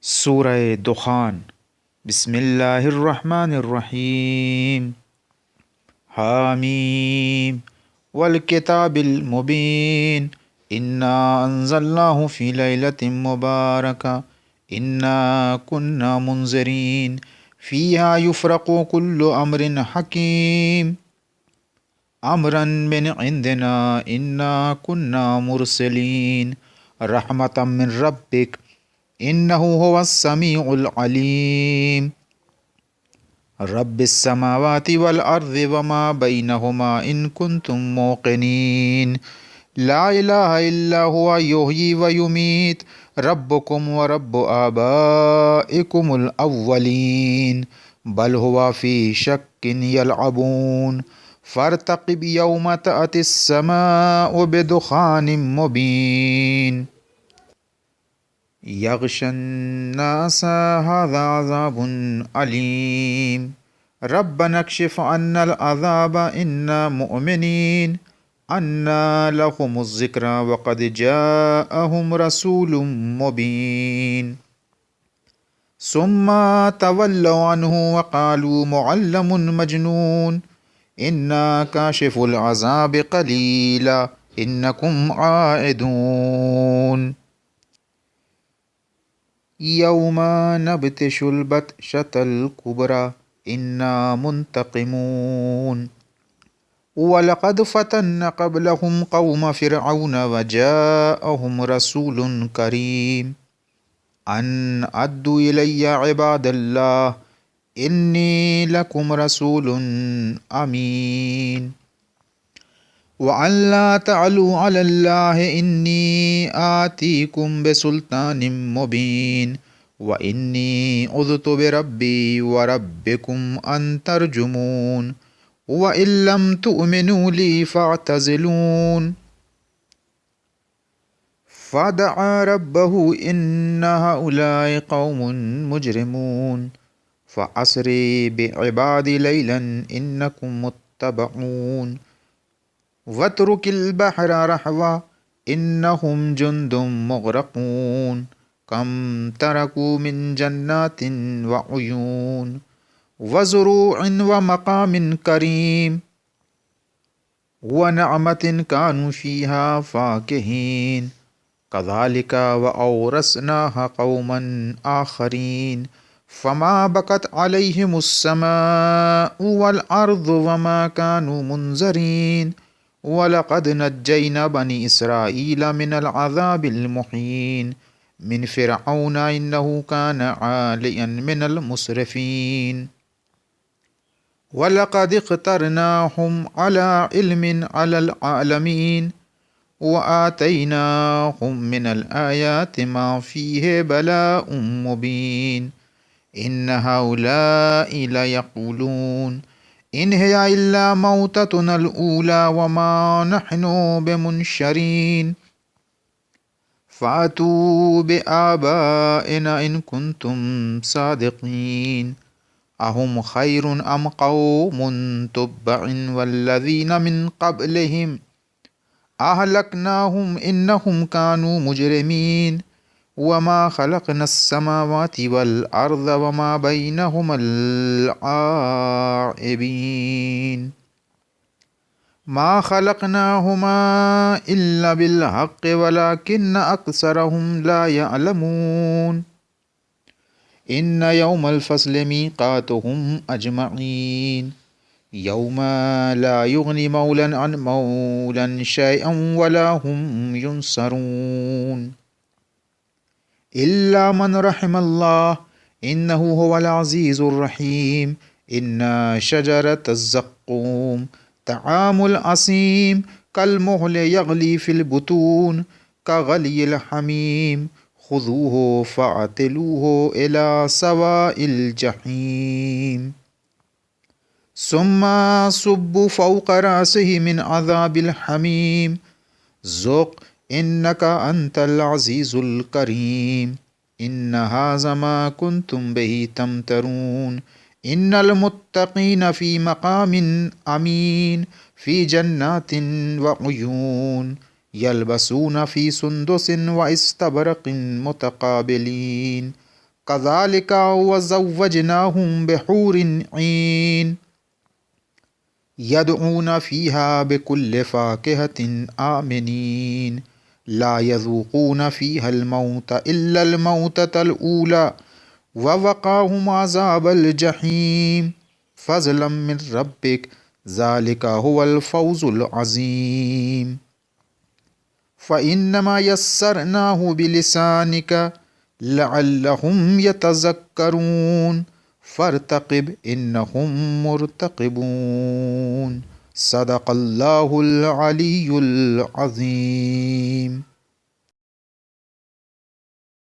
सूरह दुखान। बिस्मिल्लाहिर्रहमानिर्रहीम। हामीम वल किताबिल मुबीन। इन्ना अंज़लनाहु फ़ी लैलतिन मुबारका। इन्ना कुन्ना मुंज़िरीन। फ़ीहा युफ़रक़ु कुल्लु अम्रिन हकीम। अम्रन मिन इंदिना इन्ना कुन्ना मुरसलीन। रहमतम मिन रब्बिक इन्नहु हुवस समीउल अलीम। रब्बिस समावाति वल अर्ज़ि वमा बैनहुमा इन कुंतुम मूक़िनीन। ला इलाहा इल्ला हुवा युह्यी व युमीत। रब्बुकुम व रब्बु आबाइकुमुल अव्वलीन। बल हुवा फ़ी शक्किन यलअबून। फर्तक़िब यौम तअतिस समाउ बिदुख़ानिम मुबीन। यग़शन्नासा हाज़ा अज़ाबुन अलीम। रब्बना क्शिफ़ अन्नल अज़ाब इन्ना मुअमिनीन। अन्ना लहुमुज़ ज़िक्रा वक़द जाअहुम रसूलुम मुबीन। सुम्मा तवल्लौ अन्हु वक़ालू मुअल्लमुन मजनून। इन्ना काशिफ़ुल अज़ाब क़लीला इन्नकुम आइदून। यौमा नब्तिशुल बत्शतल कुबरा इन्ना मुंतक़िमून। वलक़द फ़तन्ना क़ब्लहुम क़ौम फ़िरऔन वजाअहुम रसूलुन करीम। अन अद्दु इलैया इबादल्लाह इन्नी लकुम रसूलुन अमीन। व अल्ला तअलू अलल्लाहि इन्नी आतीकुम बिसुल्तानिम मुबीन। व इन्नी उज़्तु बिरब्बी व रब्बिकुम अन तर्जुमून। व इल्लम तुअमिनू ली फ़अतज़िलून। फ़दअ रब्बहु इन्न हाउलाइ क़ौमुन मुजरिमून। फ़अस्रि बिइबादी लैलन इन्नकुम मुत्तबऊन। वत्रुकिल बहरा रहवा इन्नहुम जुंदुम मुग़रक़ून। कम तरकू मिन जन्नातिन व उयून व ज़ुरूइन व मक़ामिन करीम व नअमतिन कानू फ़ीहा फ़ाकिहीन। कज़ालिका व औरसनाहा क़ौमन आख़रीन। फ़मा बकत अलैहिमुस समाउ वल अर्ज़ु वमा कानू मुंज़रीन। वलक़द नज्जैना बनी इसराईला मिनल अज़ाबिल मुहीन। मिन फ़िरऔन इन्नहु कान आलियन मिनल मुस्रिफ़ीन। वलक़द इख्तरनाहुम अला इल्मिन अलल आलमीन। व आतैनाहुम मिनल आयाति मा फ़ीहि बलाउम मुबीन। इन्न हाउलाइ लयक़ूलून इन हिया इल्ला मौततुनल ऊला व मा नहनु बिमुनशरीन। फ़ातू बिआबाइना इन कुंतुम सादिक़ीन। अहुम खैरुन अम क़ौमुन तुब्बइन वल्लज़ीना मिन क़ब्लिहिम अहलकनाहुम इन्नहुम कानू मुजरिमीन। वमा खलक़नस समावाति वल अर्ज़ वमा बैनहुमल आइबीन। मा खलक़नाहुमा इल्ला बिल हक़्क़ि वलाकिन्न अक्सरहुम ला यअलमून। इन्न यौमल फ़स्लि मीक़ातुहुम अजमईन। यौमा ला युग़नी मौलन अन मौलन शैअन वला हुम युनसरून। इल्ला मन रहिमल्लाह इन्नहु हुवल अज़ीज़ुर रहीम। इन्ना शजरतज़ ज़क़्क़ूम तआमुल असीम कलमुहलि यग़ली फ़िल बुतून कग़लियिल हमीम। ख़ुज़ूहु फ़अतिलूहु इला सवाइल जहीम। सुम्मा सुब्बु फ़ौक़ रासिहि मिन अज़ाबिल हमीम। ज़ुक़ इन्नका अंतल अज़ीज़ुल करीम। इन्न हाज़ा मा कुंतुम बिही तमतरून। इन्नल मुत्तक़ीन फ़ी मक़ामिन अमीन। फ़ी जन्नातिन व उयून यल्बसून फ़ी सुंदुसिन व इस्तबरक़िन मुतक़ाबिलीन। कज़ालिका वज़व्वजनाहुम बिहूरिन ईन यदऊन फ़ीहा बिकुल्लि फ़ाकिहतिन आमिनीन ला यज़ूक़ून फ़ीहल मौत इल्लल मौततल ऊला ववक़ाहुम अज़ाबल जहीम फ़ज़लन मिन रब्बिक ज़ालिका हुवल फ़ौज़ुल अज़ीम। फ़इन्नमा यस्सरनाहु बिलिसानिका लअल्लहुम यतज़क्करून फ़र्तक़िब इन्नहुम मुर्तक़िबून। सदक़ल्लाहुल अलीयुल अज़ीम।